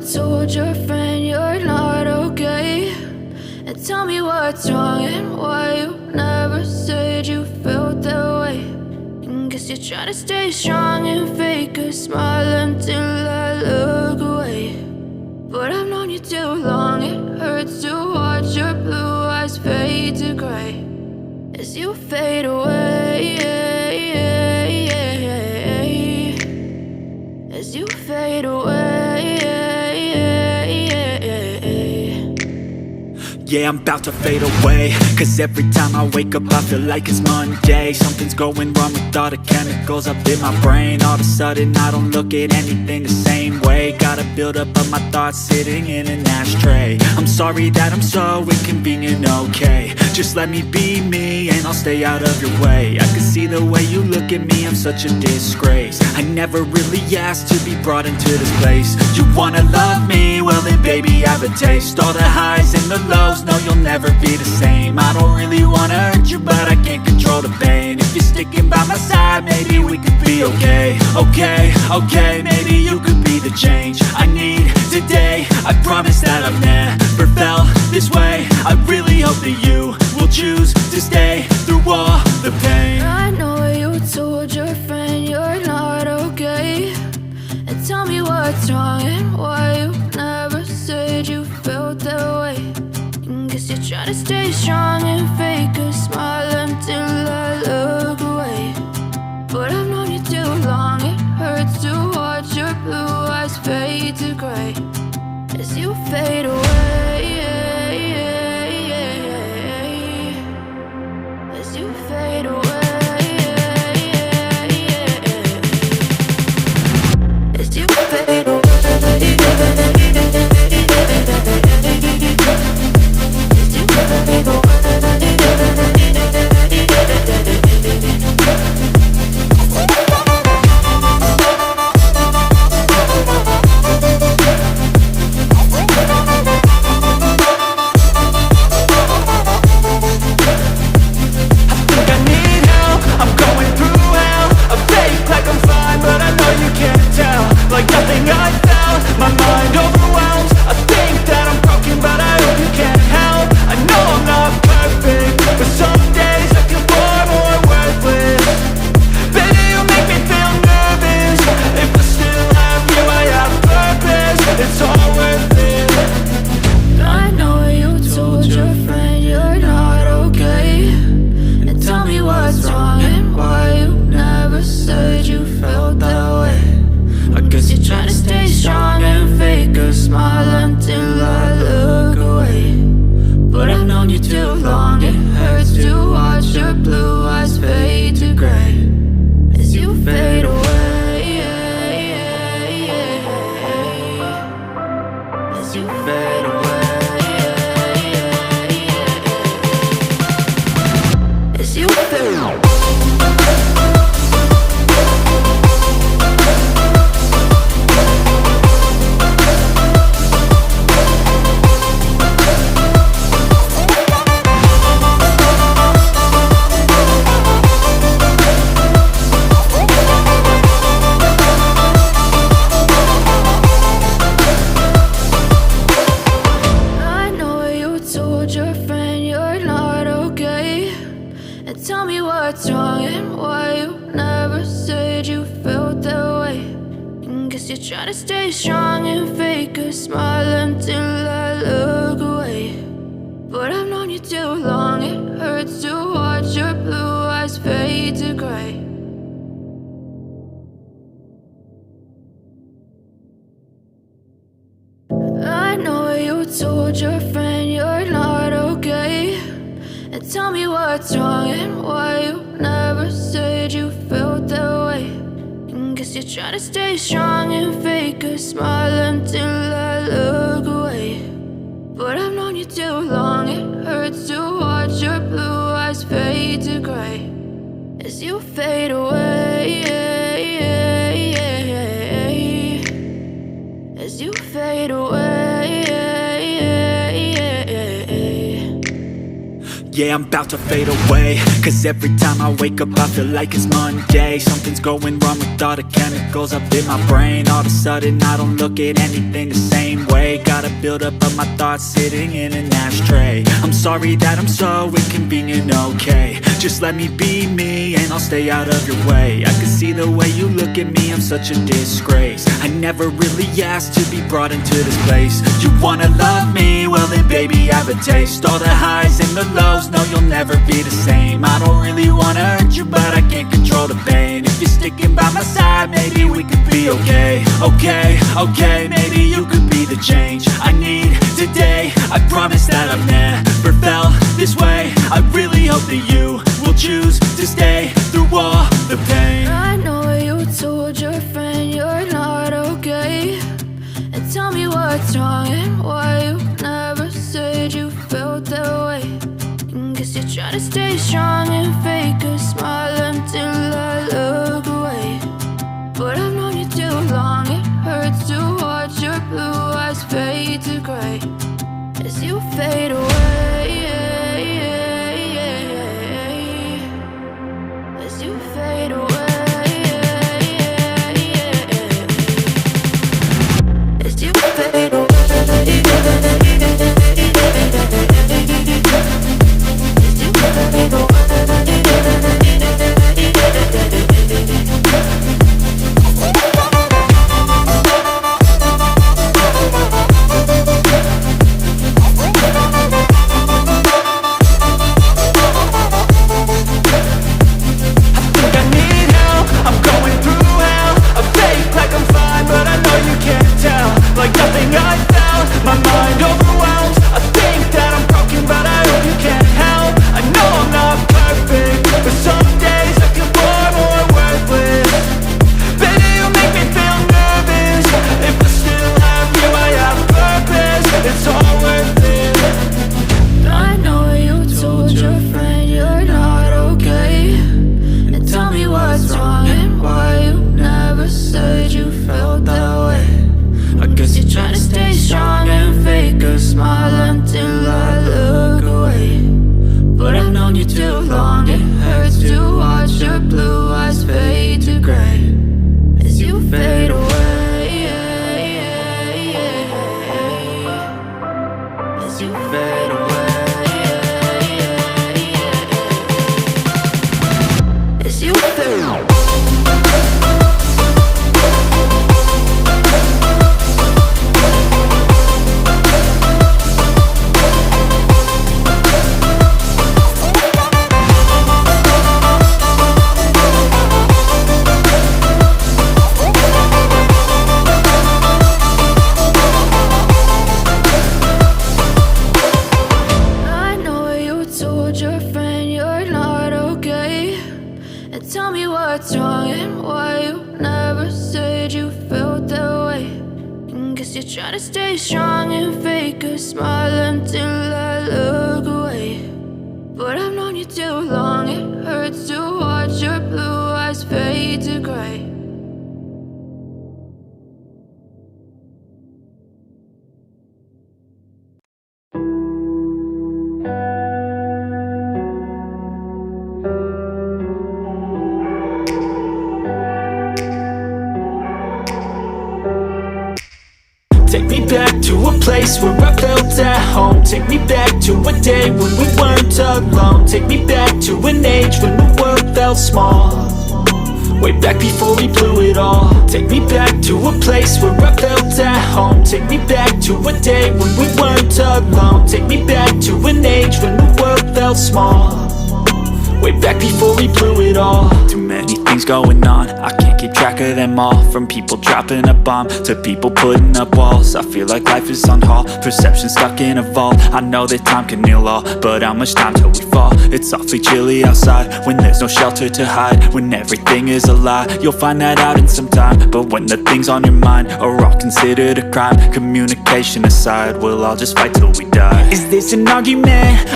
told your friend you're not okay? And tell me what's wrong and why you never said you felt that way. And guess you're trying to stay strong and fake a smile until I look away. But I've known you too long, it hurts to watch your blue eyes fade to gray as you fade away, as you fade away. Yeah, I'm about to fade away, cause every time I wake up I feel like it's Monday. Something's going wrong with all the chemicals up in my brain. All of a sudden I don't look at anything the same way. Got a buildup of my thoughts sitting in an ashtray. I'm sorry that I'm so inconvenient, okay? Just let me be me and I'll stay out of your way. I can see the way you look at me, I'm such a disgrace. I never really asked to be brought into this place. You wanna love me? Well then baby I have a taste. All the highs and the lows, no, you'll never be the same. I don't really wanna hurt you, but I can't control the pain. If you're sticking by my side, maybe we could be okay. Okay, maybe you could be the change I need today. I promise that I've never felt this way. I really hope that you will choose to stay through all the pain. I know you told your friend you're not okay. And tell me what's wrong and why you never said you felt that way. Guess you're trying to stay strong and fake a smile until I look away. But I've known you too long, it hurts to watch your blue eyes fade to gray as you fade away, as you fade away, as you fade away. Told your friend you're not okay. And tell me what's wrong and why you never said you felt that way. And guess you're trying to stay strong and fake a smile until I look away. But I've known you too long, it hurts to watch your blue eyes fade to gray as you fade away, as you fade away. yeah, I'm about to fade away. Cause every time I wake up I feel like it's Monday. Something's going wrong with all the chemicals up in my brain. All of a sudden I don't look at anything the same way. Gotta build up of my thoughts sitting in an ashtray. I'm sorry that I'm so inconvenient, okay. Just let me be me and I'll stay out of your way. I can see the way you look at me, I'm such a disgrace. I never really asked to be brought into this place. You wanna love me? Well then baby I have a taste. All the highs and the lows, no you'll never be the same. I don't really wanna hurt you but I can't control the pain. If you're sticking by my side maybe we could be okay. Okay, maybe you could be the change I need today. I promise that I've never felt this way. I really hope that you will choose to stay through all the pain. I know you told your friend you're not okay, and tell me what's wrong and why you never said you felt that way. Guess you're trying to stay strong and fake a smile until I look away. But I've known you too long, it hurts to watch your blue eyes fade to gray as you fade away. As you fade away. As you fade away. Try to stay strong and fake a smile until I look away. But I've known you too long, it hurts to watch your blue eyes fade to gray. Take me back to a place where I felt at home. Take me back to a day when we weren't alone. Take me back to an age when the world felt small. Way back before we blew it all. Take me back to a place where I felt at home. Take me back to a day when we weren't alone. Take me back to an age when the world felt small. Way back before we blew it all. Too many things going on, I can't keep track of them all. From people dropping a bomb to people putting up walls. I feel like life is on hold, perception stuck in a vault. I know that time can heal all, but how much time till we fall? It's awfully chilly outside when there's no shelter to hide. When everything is a lie, you'll find that out in some time. But when the things on your mind are all considered a crime, communication aside, we'll all just fight till we die. Is this an argument?